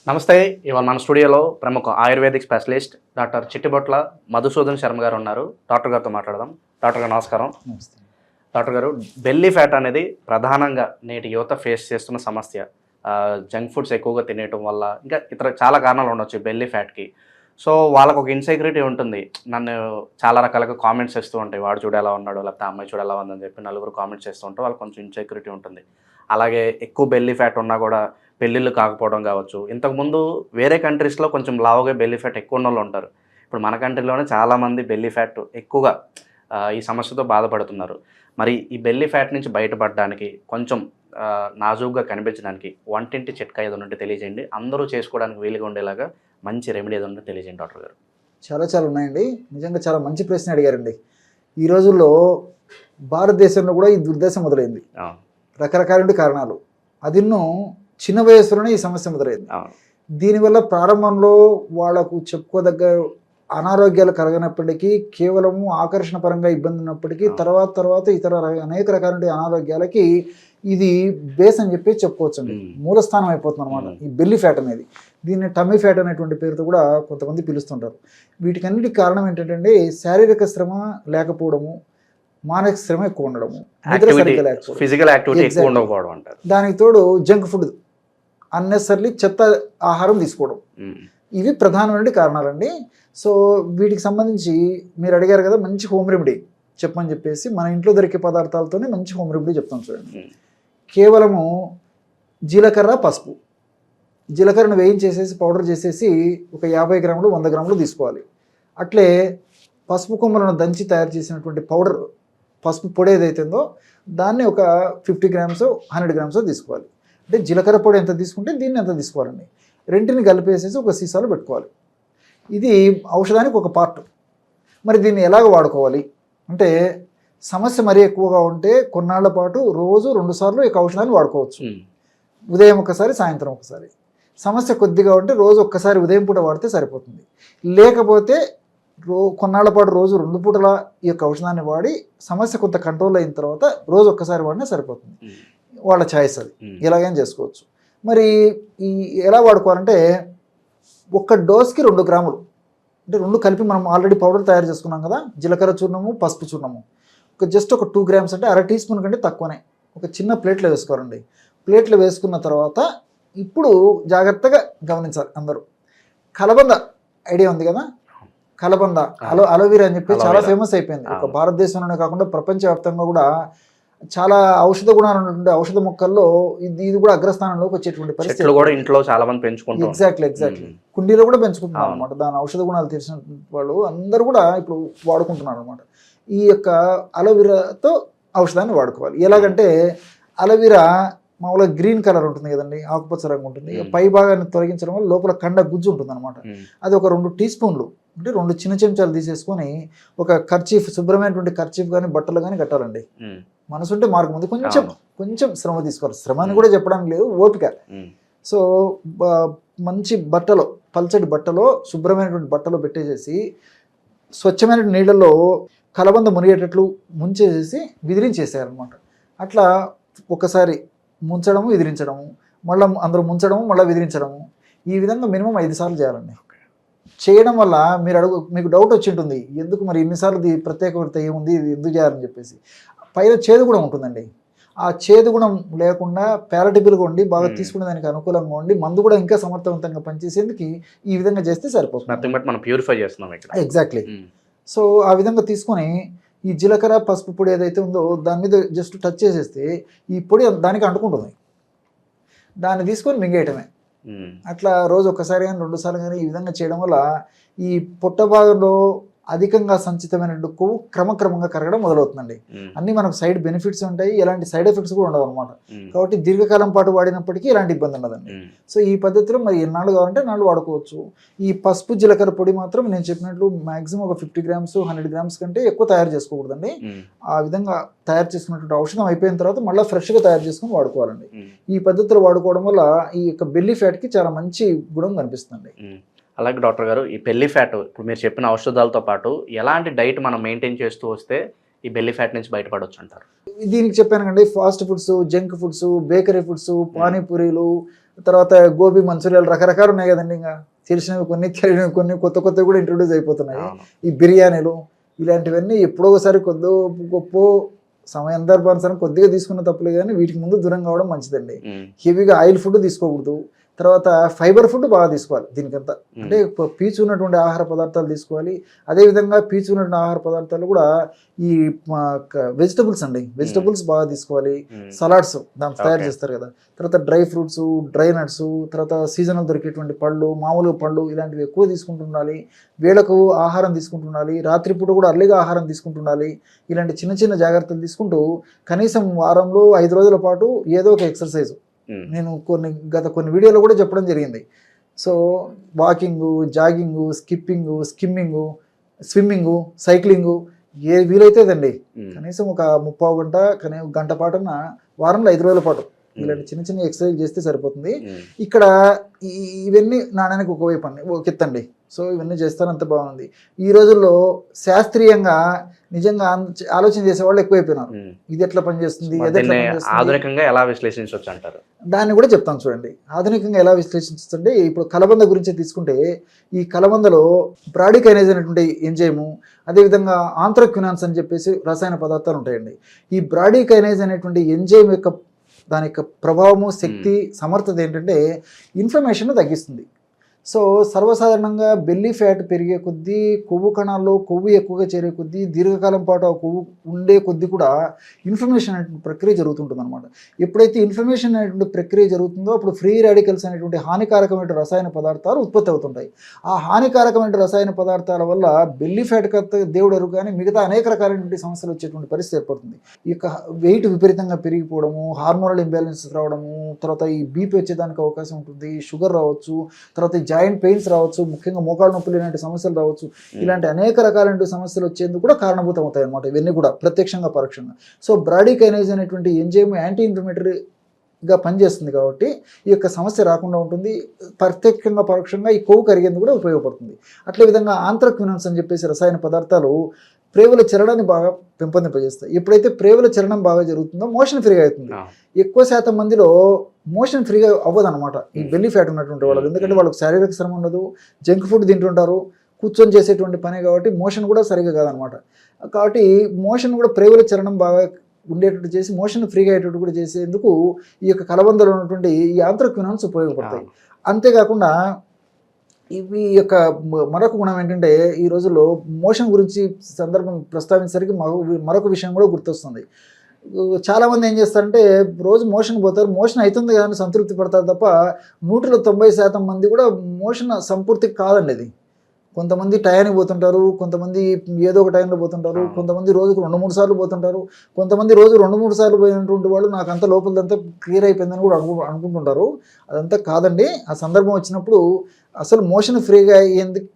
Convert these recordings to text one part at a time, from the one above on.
నమస్తే. ఇవాళ మన స్టూడియోలో ప్రముఖ ayurvedic specialist doctor Chittibotla Madhusudan Sharma గారు ఉన్నారు. డాక్టర్ గారితో మాట్లాడదాం. డాక్టర్ గారు నమస్కారం. నమస్తే. డాక్టర్ గారు, బెల్లీ ఫ్యాట్ అనేది ప్రధానంగా నేటి యువత ఫేస్ చేస్తున్న సమస్య. జంక్ ఫుడ్స్ ఎక్కువగా తినేయటం వల్ల ఇంకా ఇతర చాలా కారణాలు ఉండొచ్చు బెల్లీ ఫ్యాట్కి. సో వాళ్ళకు ఒక ఇన్సెక్యూరిటీ ఉంటుంది. నన్ను చాలా రకాలుగా కామెంట్స్ చేస్తూ ఉంటాయి, వాడు చూడు ఎలా ఉన్నాడు, లేకపోతే అమ్మాయి చూడు ఎలా ఉందని చెప్పి నలుగురు కామెంట్స్ చేస్తూ ఉంటారు. వాళ్ళకి కొంచెం ఇన్సెక్యూరిటీ ఉంటుంది. అలాగే ఎక్కువ బెల్లీ ఫ్యాట్ ఉన్నా కూడా పెళ్ళిళ్ళు కాకపోవడం కావచ్చు. ఇంతకుముందు వేరే కంట్రీస్లో కొంచెం లావుగా బెల్లీ ఫ్యాట్ ఎక్కువ ఉన్న వాళ్ళు ఉంటారు. ఇప్పుడు మన కంట్రీలోనే చాలామంది బెల్లీ ఫ్యాట్ ఎక్కువగా ఈ సమస్యతో బాధపడుతున్నారు. మరి ఈ బెల్లీ ఫ్యాట్ నుంచి బయటపడడానికి కొంచెం నాజూగ్గా కనిపించడానికి వంటింటి చిట్కా ఏదో ఉంటే తెలియజేయండి. అందరూ చేసుకోవడానికి వీలుగా ఉండేలాగా మంచి రెమెడీ ఏదో ఉంటే తెలియజేయండి డాక్టర్ గారు. చాలా ఉన్నాయండి. నిజంగా చాలా మంచి ప్రశ్న అడిగారండి. ఈ రోజుల్లో భారతదేశంలో కూడా ఈ దుర్దశ మొదలైంది. రకరకాల కారణాలు. అదిన్నో చిన్న వయసులోనే ఈ సమస్య మొదలైంది. దీనివల్ల ప్రారంభంలో వాళ్ళకు చెప్పుకోదగ్గ అనారోగ్యాలు కలగనప్పటికీ, కేవలము ఆకర్షణ పరంగా ఇబ్బంది ఉన్నప్పటికీ తర్వాత ఇతర అనేక రకాల అనారోగ్యాలకి ఇది బేస్ అని చెప్పి చెప్పుకోవచ్చండి. మూలస్థానం అయిపోతుంది అనమాట ఈ బెల్లీ ఫ్యాట్ అనేది. దీన్ని టమ్మీ ఫ్యాట్ అనేటువంటి పేరుతో కూడా కొంతమంది పిలుస్తుంటారు. వీటికన్నిటికి కారణం ఏంటంటే శారీరక శ్రమ లేకపోవడము, మానసిక శ్రమ ఎక్కువ ఉండడము, ఫిజికల్ యాక్టివిటీ ఎక్కువ ఉండకపోవడం అంటారు. దానికి తోడు జంక్ ఫుడ్, అన్నెసర్లీ చెత్త ఆహారం తీసుకోవడం, ఇవి ప్రధానమైన కారణాలండి. సో వీటికి సంబంధించి మీరు అడిగారు కదా, మంచి హోమ్ రెమెడీ చెప్పమని చెప్పేసి మన ఇంట్లో దొరికే పదార్థాలతోనే మంచి హోమ్ రెమెడీ చెప్తాం చూడండి. కేవలము జీలకర్ర, పసుపు. జీలకర్రను వేయించేసేసి పౌడర్ చేసేసి ఒక 50 గ్రాములు 100 గ్రాములు తీసుకోవాలి. అట్లే పసుపు కొమ్మలను దంచి తయారు చేసినటువంటి పౌడర్, పసుపు పొడి ఏదైతుందో దాన్ని ఒక 50 గ్రామ్స్ 100 గ్రామ్స్ తీసుకోవాలి. అంటే జీలకర్ర పొడి ఎంత తీసుకుంటే దీన్ని ఎంత తీసుకోవాలండి. రెంటిని కలిపేసేసి ఒక సీసాలో పెట్టుకోవాలి. ఇది ఔషధానికి ఒక పార్ట్. మరి దీన్ని ఎలాగ వాడుకోవాలి అంటే, సమస్య మరీ ఎక్కువగా ఉంటే కొన్నాళ్ల పాటు రోజు 2 సార్లు ఈ ఔషధాన్ని వాడుకోవచ్చు. ఉదయం ఒకసారి, సాయంత్రం ఒకసారి. సమస్య కొద్దిగా ఉంటే రోజు ఒక్కసారి ఉదయం పూట వాడితే సరిపోతుంది. లేకపోతే కొన్నాళ్ల పాటు రోజు 2 పూటల ఈ యొక్క ఔషధాన్ని వాడి సమస్య కొంత కంట్రోల్ అయిన తర్వాత రోజు ఒక్కసారి వాడినా సరిపోతుంది. వాళ్ళ ఛాయిస్ అది, ఎలాగైనా చేసుకోవచ్చు. మరి ఈ ఎలా వాడుకోవాలంటే, ఒక్క డోస్కి 2 గ్రాములు, అంటే 2 కలిపి మనం ఆల్రెడీ పౌడర్ తయారు చేసుకున్నాం కదా, జీలకర్ర చూర్ణము, పసుపు చూర్ణము, జస్ట్ ఒక 2 గ్రామ్స్ అంటే అర టీ స్పూన్ కంటే తక్కువనే ఒక చిన్న ప్లేట్లో వేసుకోవాలండి. ప్లేట్లో వేసుకున్న తర్వాత ఇప్పుడు జాగ్రత్తగా గమనించాలి అందరూ. కలబంద ఐడియా ఉంది కదా, కలబంద, అలోవెరా అని చెప్పి చాలా ఫేమస్ అయిపోయింది. ఒక భారతదేశంలోనే కాకుండా ప్రపంచవ్యాప్తంగా కూడా చాలా ఔషధ గుణాలు ఉన్నటువంటి ఔషధ మొక్కల్లో ఇది కూడా అగ్రస్థానంలోకి వచ్చేటువంటి పరిస్థితి కూడా ఇంట్లో చాలా మంది పెంచుకుంటారు. ఎగ్జాక్ట్లీ కుండీలో కూడా పెంచుకుంటున్నారు అనమాట. దాని ఔషధ గుణాలు తెలిసిన వాళ్ళు అందరూ కూడా ఇప్పుడు వాడుకుంటున్నారు అనమాట. ఈ యొక్క అలోవెరాతో ఔషధాన్ని వాడుకోవాలి. ఎలాగంటే, అలోవెరా మామూలుగా గ్రీన్ కలర్ ఉంటుంది కదండి, ఆకుపచ్చ రంగు ఉంటుంది. పై భాగాన్ని తొలగించడం వల్ల లోపల కండ గుజ్జు ఉంటుంది అనమాట. అది ఒక 2 టీ స్పూన్లు అంటే 2 చిన్న చెంచాలు తీసేసుకొని ఒక కర్చీఫ్, శుభ్రమైనటువంటి కర్చీఫ్ కానీ బట్టలు కానీ కట్టాలండి. మనసు ఉంటే మార్గం ఉంది. కొంచెం శ్రమ తీసుకోవాలి. శ్రమ అని కూడా చెప్పడానికి లేదు, ఓపిక. సో మంచి బట్టలో, పల్చటి బట్టలో, శుభ్రమైనటువంటి బట్టలో పెట్టేసేసి స్వచ్ఛమైన నీళ్ళలో కలబంద మునిగేటట్లు ముంచేసేసి విదిరించేసేయాలన్నమాట. అట్లా ఒకసారి ముంచడము, విదిరించడము, మళ్ళీ అందరూ ముంచడము, మళ్ళీ విదిరించడము, ఈ విధంగా మినిమం 5 సార్లు చేయాలండి. చేయడం వల్ల మీకు డౌట్ వచ్చి ఉంటుంది, ఎందుకు మరి ఇన్నిసార్లు ప్రత్యేకత ఏముంది, ఇది ఎందుకు చేయాలని చెప్పేసి. పైన చేదు గుణం ఉంటుందండి. ఆ చేదు గుణం లేకుండా ప్యాలటబుల్గా ఉండి బాగా తీసుకునే దానికి అనుకూలంగా ఉండి మందు కూడా ఇంకా సమర్థవంతంగా పనిచేసేందుకు ఈ విధంగా చేస్తే సరిపోతుంది. ఎగ్జాక్ట్లీ. సో ఆ విధంగా తీసుకొని ఈ జీలకర్ర, పసుపు పొడి ఏదైతే ఉందో దాని మీద జస్ట్ టచ్ చేసేస్తే ఈ పొడి దానికి అంటుకుంటుంది. దాన్ని తీసుకొని మింగేయటమే. అట్లా రోజు ఒక్కసారి కానీ 2 సార్లు కానీ ఈ విధంగా చేయడం వల్ల ఈ పొట్ట భాగంలో అధికంగా సంచితమైన కొవ్వు క్రమక్రమంగా కరగడం మొదలవుతుందండి. అన్ని మనకు సైడ్ బెనిఫిట్స్ ఉంటాయి, ఎలాంటి సైడ్ ఎఫెక్ట్స్ కూడా ఉండవు అనమాట. కాబట్టి దీర్ఘకాలం పాటు వాడినప్పటికీ ఎలాంటి ఇబ్బంది ఉండదండి. సో ఈ పద్ధతిలో మరి ఎన్నాళ్ళు కావాలంటే నాళ్ళు వాడుకోవచ్చు. ఈ పసుపు జీలకర్ర పొడి మాత్రం నేను చెప్పినట్లు మాక్సిమం ఒక 50 గ్రామ్స్ 100 గ్రామ్స్ కంటే ఎక్కువ తయారు చేసుకోకూడదండి. ఆ విధంగా తయారు చేసుకున్నటువంటి ఔషధం అయిపోయిన తర్వాత మళ్ళీ ఫ్రెష్గా తయారు చేసుకుని వాడుకోవాలండి. ఈ పద్ధతిలో వాడుకోవడం వల్ల ఈ యొక్క బెల్లీ ఫ్యాట్కి చాలా మంచి గుణం కనిపిస్తుంది. అలాగే డాక్టర్ గారు, ఈ బెల్లీ ఫ్యాట్ ఇప్పుడు మీరు చెప్పిన ఔషధాలతో పాటు ఎలాంటి డైట్ మనం మెయింటైన్ చేస్తూ వస్తే ఈ బెల్లీ ఫ్యాట్ నుంచి బయటపడవచ్చు అంటారు? దీనికి చెప్పాను కండి, fast foods, junk foods, bakery foods, పానీపూరీలు, తర్వాత గోబీ మంచూరియాలు రకరకాలు ఉన్నాయి కదండి. ఇంకా తెలిసినవి కొన్ని, తెలియనివి కొన్ని, కొత్త కొత్తవి కూడా ఇంట్రొడ్యూస్ అయిపోతున్నాయి. అవును. ఈ బిర్యానీలు ఇలాంటివన్నీ ఎప్పుడో ఒకసారి కొద్దో గొప్ప సందర్భానుసారం కొద్దిగా తీసుకున్న తప్పులే, కానీ వీటికి ముందు దూరం కావడం మంచిదండి. హెవీగా ఆయిల్ ఫుడ్ తీసుకోకూడదు. తర్వాత ఫైబర్ ఫుడ్ బాగా తీసుకోవాలి. దీనికంతా అంటే పీచు ఉన్నటువంటి ఆహార పదార్థాలు తీసుకోవాలి. అదేవిధంగా పీచు ఉన్నటువంటి ఆహార పదార్థాలు కూడా ఈ వెజిటబుల్స్ అండి, వెజిటబుల్స్ బాగా తీసుకోవాలి. సలాడ్స్ దాంట్లో తయారు చేస్తారు కదా, తర్వాత డ్రై ఫ్రూట్స్, డ్రై నట్స్, తర్వాత సీజనల్ దొరికేటువంటి పళ్ళు, మామూలు పళ్ళు ఇలాంటివి ఎక్కువ తీసుకుంటుండాలి. వేళకు ఆహారం తీసుకుంటుండాలి. రాత్రిపూట కూడా అర్లీగా ఆహారం తీసుకుంటుండాలి. ఇలాంటి చిన్న చిన్న జాగ్రత్తలు తీసుకుంటూ కనీసం వారంలో 5 రోజుల పాటు ఏదో ఒక ఎక్సర్సైజ్ నేను గత కొన్ని వీడియోలో కూడా చెప్పడం జరిగింది. So walking, jogging, skipping, skimming, swimming, cycling ఏ వీలైతేదండి కనీసం ఒక 30 గంట, గంట పాటున వారంలో 5 రోజుల పాటు ఇలాంటి చిన్న చిన్న ఎక్సర్సైజ్ చేస్తే సరిపోతుంది. ఇక్కడ ఇవన్నీ నాణానికి ఒకవైపు అండి, ఒక ఎత్తండి. సో ఇవన్నీ చేస్తారంత బాగుంది. ఈ రోజుల్లో శాస్త్రీయంగా నిజంగా ఆలోచన చేసేవాళ్ళు ఎక్కువైపోయినారు. ఇది ఎట్లా పనిచేస్తుంది, ఆధునికంగా ఎలా విశ్లేషించవచ్చు అంటారు? దాన్ని కూడా చెప్తాను చూడండి. ఆధునికంగా ఎలా విశ్లేషించంటే, ఇప్పుడు కలబంద గురించి తీసుకుంటే, ఈ కలబందలో బ్రాడికైనేజ్ అనేటువంటి ఎంజైము, అదేవిధంగా ఆంథ్రక్వినాన్స్ అని చెప్పేసి రసాయన పదార్థాలు ఉంటాయండి. ఈ బ్రాడికైనేజ్ అనేటువంటి ఎంజైమ్ యొక్క దాని యొక్క ప్రభావము, శక్తి, సమర్థత ఏంటంటే ఇన్ఫ్లమేషన్ తగ్గిస్తుంది. సో సర్వసాధారణంగా బెల్లీ ఫ్యాట్ పెరిగే కొద్దీ, కొవ్వు కణాల్లో కొవ్వు ఎక్కువగా చేరే కొద్దీ, దీర్ఘకాలం పాటు ఆ కొవ్వు ఉండే కొద్దీ కూడా ఇన్ఫ్లమేషన్ అనేటువంటి ప్రక్రియ జరుగుతుంటుంది అనమాట. ఎప్పుడైతే ఇన్ఫ్లమేషన్ అనేటువంటి ప్రక్రియ జరుగుతుందో అప్పుడు ఫ్రీ రాడికల్స్ అనేటువంటి హానికారకమైన రసాయన పదార్థాలు ఉత్పత్తి అవుతుంటాయి. ఆ హానికారకమైన రసాయన పదార్థాల వల్ల బెల్లీ ఫ్యాట్ దేవుడు ఎరుగు కానీ మిగతా అనేక రకాలైనటువంటి సమస్యలు వచ్చేటువంటి పరిస్థితి ఏర్పడుతుంది. ఈ యొక్క వెయిట్ విపరీతంగా పెరిగిపోవడము, హార్మోనల్ ఇంబ్యాలెన్స్ రావడము, తర్వాత ఈ బీపీ వచ్చేదానికి అవకాశం ఉంటుంది, షుగర్ రావచ్చు, తర్వాత జాయింట్ పెయిన్స్ రావచ్చు, ముఖ్యంగా మోకాళ్ళ నొప్పులు ఇలాంటి సమస్యలు రావచ్చు. ఇలాంటి అనేక రకాలైన సమస్యలు వచ్చేందుకు కూడా కారణభూతం అవుతాయి అన్నమాట ఇవన్నీ కూడా, ప్రత్యక్షంగా పరోక్షంగా. సో బ్రాడికైనేజ్ అనేటువంటి ఎంజైమ్ యాంటీ ఇన్ఫ్లమేటరీగా పనిచేస్తుంది కాబట్టి ఈ యొక్క సమస్య రాకుండా ఉంటుంది. ప్రత్యక్షంగా పరోక్షంగా ఈ కొవ్వు కరిగేందుకు కూడా ఉపయోగపడుతుంది. అట్లే విధంగా ఆంథ్రక్వినాన్స్ అని చెప్పేసి రసాయన పదార్థాలు ప్రేవుల చలనాన్ని బాగా పెంపొందింపజేస్తాయి. ఎప్పుడైతే ప్రేవుల చలనం బాగా జరుగుతుందో మోషన్ ఫ్రీగా అవుతుంది. ఎక్కువ శాతం మందిలో మోషన్ ఫ్రీగా అవ్వదు అనమాట ఈ బెల్లీ ఫ్యాట్ ఉన్నటువంటి వాళ్ళు. ఎందుకంటే వాళ్ళకి శారీరక శ్రమ ఉండదు, జంక్ ఫుడ్ తింటుంటారు, కూర్చొని చేసేటువంటి పనే కాబట్టి మోషన్ కూడా సరిగా కాదనమాట. కాబట్టి మోషన్ కూడా ప్రేవుల చలనం బాగా ఉండేటట్టు చేసి మోషన్ ఫ్రీగా అయ్యేటట్టు కూడా చేసేందుకు ఈ యొక్క కలబందలో ఉన్నటువంటి ఈ ఆంథ్రక్వినాన్స్ ఉపయోగపడతాయి. అంతేకాకుండా ఇవి యొక్క మరొక గుణం ఏంటంటే, ఈ రోజుల్లో మోషన్ గురించి సందర్భం ప్రస్తావించేసరికి మరొక విషయం కూడా గుర్తొస్తుంది. చాలామంది ఏం చేస్తారంటే రోజు మోషన్ పోతారు, మోషన్ అవుతుంది కదా అని సంతృప్తి పడతారు తప్ప 190% మంది కూడా మోషన్ సంపూర్తి కాదండి ఇది. కొంతమంది టయానికి పోతుంటారు, కొంతమంది ఏదో ఒక టైంలో పోతుంటారు, కొంతమంది రోజుకు 2-3 సార్లు పోతుంటారు, కొంతమంది రోజు 2-3 సార్లు పోయినటువంటి వాళ్ళు నాకు అంత లోపలంతా క్లియర్ అయిపోయిందని కూడా అనుకుంటుంటారు. అదంతా కాదండి. ఆ సందర్భం వచ్చినప్పుడు అసలు మోషన్ ఫ్రీగా అయ్యేందుకు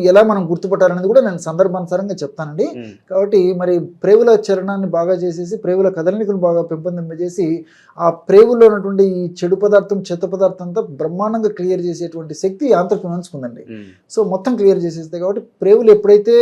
ఎలా మనం గుర్తుపట్టాలనేది కూడా నేను సందర్భానుసారంగా చెప్తానండి. కాబట్టి మరి ప్రేవుల చలనాన్ని బాగా చేసేసి ప్రేవుల కదలికను బాగా పెంపొందింపజేసి ఆ ప్రేవుల్లో ఉన్నటువంటి ఈ చెడు పదార్థం, చెత్త పదార్థం అంతా బ్రహ్మాండంగా క్లియర్ చేసేటువంటి శక్తి ఆంథ్రక్వినాన్స్ ఉందండి. సో మొత్తం క్లియర్ చేసేస్తాయి. కాబట్టి ప్రేవులు ఎప్పుడైతే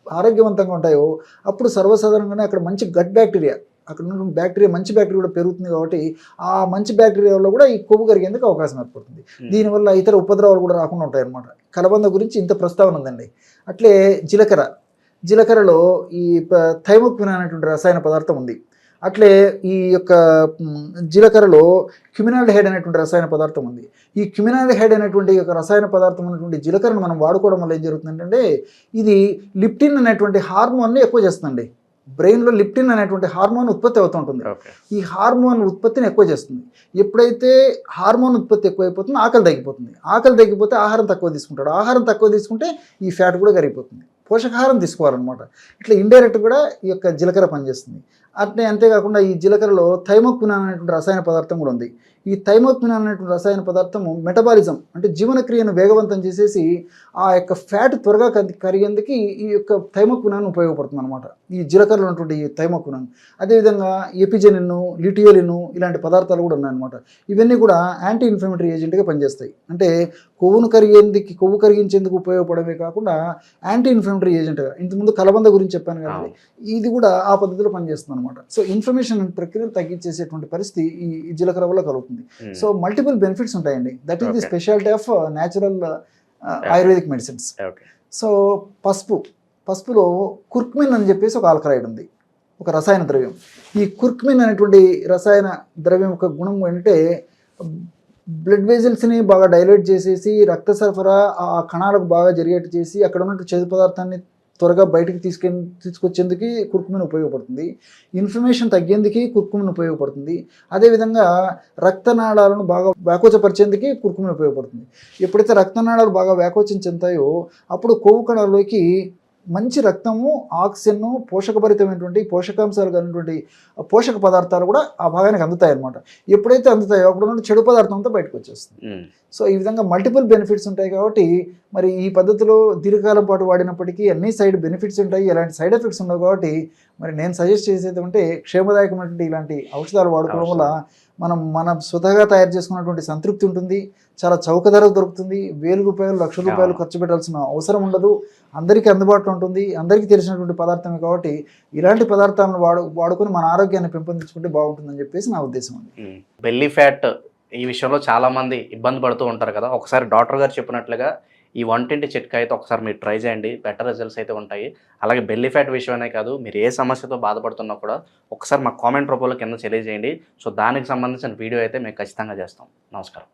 ఆరోగ్యవంతంగా ఉంటాయో అప్పుడు సర్వసాధారణంగానే అక్కడ మంచి గట్ బ్యాక్టీరియా, అక్కడ ఉన్నటువంటి బ్యాక్టీరియా, మంచి బ్యాక్టీరియా కూడా పెరుగుతుంది. కాబట్టి ఆ మంచి బ్యాక్టీరియా వల్ల కూడా ఈ కొవ్వు కరిగేందుకు అవకాశం ఏర్పడుతుంది. దీనివల్ల ఇతర ఉపద్రవాలు కూడా రాకుండా ఉంటాయి అన్నమాట. కలబంద గురించి ఇంత ప్రస్తావన ఉందండి. అట్లే జీలకర్రలో ఈ థైమోక్విన్ అనేటువంటి రసాయన పదార్థం ఉంది. అట్లే ఈ యొక్క జీలకర్రలో క్యుమినాల్డిహైడ్ అనేటువంటి రసాయన పదార్థం ఉంది. ఈ క్యుమినాల్డిహైడ్ అనేటువంటి యొక్క రసాయన పదార్థం అనేటువంటి జీలకర్రను మనం వాడుకోవడం వల్ల ఏం జరుగుతుందంటే, ఇది లిప్టిన్ అనేటువంటి హార్మోన్ని ఎక్కువ చేస్తుందండి. బ్రెయిన్లో లిప్టిన్ అనేటువంటి హార్మోన్ ఉత్పత్తి అవుతుంటుంది. ఈ హార్మోన్ ఉత్పత్తిని ఎక్కువ చేస్తుంది. ఎప్పుడైతే హార్మోన్ ఉత్పత్తి ఎక్కువైపోతుందో ఆకలి తగ్గిపోతుంది. ఆకలి తగ్గిపోతే ఆహారం తక్కువ తీసుకుంటాడు. ఆహారం తక్కువ తీసుకుంటే ఈ ఫ్యాట్ కూడా కరిగిపోతుంది. పోషకాహారం తీసుకోవాలన్నమాట. ఇట్లా ఇండైరెక్ట్ కూడా ఈ యొక్క జీలకర్ర పనిచేస్తుంది. అంతేకాకుండా ఈ జీలకర్రలో థైమోక్వినాన్ అనేటువంటి రసాయన పదార్థం కూడా ఉంది. ఈ థైమోక్వినాన్ అనేటువంటి రసాయన పదార్థము మెటబాలిజం అంటే జీవనక్రియను వేగవంతం చేసేసి ఆ యొక్క ఫ్యాట్ త్వరగా కరిగేందుకు ఈ యొక్క థైమోక్వినాన్ ఉపయోగపడుతుంది అనమాట. ఈ జీలకర్రలో ఉన్నటువంటి ఈ థైమోక్వినాన్. అదేవిధంగా ఎపిజెనిన్, లిటియోలిన్ ఇలాంటి పదార్థాలు కూడా ఉన్నాయన్నమాట. ఇవన్నీ కూడా యాంటీ ఇన్ఫ్లమేటరీ ఏజెంట్గా పనిచేస్తాయి. అంటే కొవ్వు కరిగించేందుకు ఉపయోగపడమే కాకుండా యాంటీ ఇన్ఫ్లమేటరీ ఏజెంట్గా. ఇంతకుముందు కలబంద గురించి చెప్పాను కాబట్టి ఇది కూడా ఆ పద్ధతిలో పనిచేస్తుంది. అనమాట. సో ఇన్ఫ్లమేషన్ ప్రక్రియను తగ్గించేసేటువంటి పరిస్థితి ఈ జీలకర్ర వల్ల కలుగుతుంది. సో మల్టిపుల్ బెనిఫిట్స్ ఉంటాయండి. That is the speciality of natural ayurvedic medicines. Okay. So పసుపులో కుర్క్మిన్ అని చెప్పేసి ఒక ఆల్కలాయిడ్ ఉంది, ఒక రసాయన ద్రవ్యం. ఈ కుర్క్మిన్ అనేటువంటి రసాయన ద్రవ్యం యొక్క గుణం ఏంటంటే బ్లడ్ వెజల్స్ని బాగా డైలేట్ చేసేసి రక్త సరఫరా ఆ కణాలకు బాగా జరిగేట్టు చేసి అక్కడ ఉన్నట్టు చేదు పదార్థాన్ని త్వరగా బయటకు తీసుకొచ్చేందుకు కుర్కుమిన్ ఉపయోగపడుతుంది. ఇన్ఫ్లమేషన్ తగ్గేందుకు కుర్కుమిన్ ఉపయోగపడుతుంది. అదేవిధంగా రక్తనాళాలను బాగా వ్యాకోచపరిచేందుకు కుర్కుమిన్ ఉపయోగపడుతుంది. ఎప్పుడైతే రక్తనాళాలు బాగా వ్యాకోచం చెందుతాయో అప్పుడు కొవ్వు కణాల్లోకి మంచి రక్తము, ఆక్సిజన్, పోషకభరితమైనటువంటి పోషకాంశాలు కలిగినటువంటి పోషక పదార్థాలు కూడా ఆ భాగానికి అందుతాయి అన్నమాట. ఎప్పుడైతే అందుతాయో అప్పుడు ఉన్న చెడు పదార్థం అంతా బయటకు వచ్చేస్తుంది. సో ఈ విధంగా మల్టిపుల్ బెనిఫిట్స్ ఉంటాయి కాబట్టి మరి ఈ పద్ధతిలో దీర్ఘకాలం పాటు వాడినప్పటికీ అన్ని సైడ్ బెనిఫిట్స్ ఉంటాయి, ఎలాంటి సైడ్ ఎఫెక్ట్స్ ఉండవు. కాబట్టి మరి నేను సజెస్ట్ చేసేది అంటే క్షేమదాయకమైనటువంటి ఇలాంటి ఔషధాలు వాడుకోవడం వల్ల మన స్వతహాగా తయారు చేసుకున్నటువంటి సంతృప్తి ఉంటుంది, చాలా చౌక ధరకు దొరుకుతుంది, 1000 రూపాయలు 1,00,000 రూపాయలు ఖర్చు పెట్టాల్సిన అవసరం ఉండదు, అందరికీ అందుబాటులో ఉంటుంది, అందరికీ తెలిసినటువంటి పదార్థమే. కాబట్టి ఇలాంటి పదార్థాలను వాడుకొని మన ఆరోగ్యాన్ని పెంపొందించుకుంటే బాగుంటుందని చెప్పేసి నా ఉద్దేశం అండి. బెల్లీ ఫ్యాట్ ఈ విషయంలో చాలా మంది ఇబ్బంది పడుతూ ఉంటారు కదా. ఒకసారి డాక్టర్ గారు చెప్పినట్లుగా ఈ 120 చిట్కా అయితే ఒకసారి మీరు ట్రై చేయండి, బెటర్ రిజల్ట్స్ అయితే ఉంటాయి. అలాగే బెల్లీ ఫ్యాట్ విషయమే కాదు, మీరు ఏ సమస్యతో బాధపడుతున్నా కూడా ఒకసారి మా కామెంట్ రూపంలో కింద తెలియజేయండి. సో దానికి సంబంధించిన వీడియో అయితే మేము ఖచ్చితంగా చేస్తాం. నమస్కారం.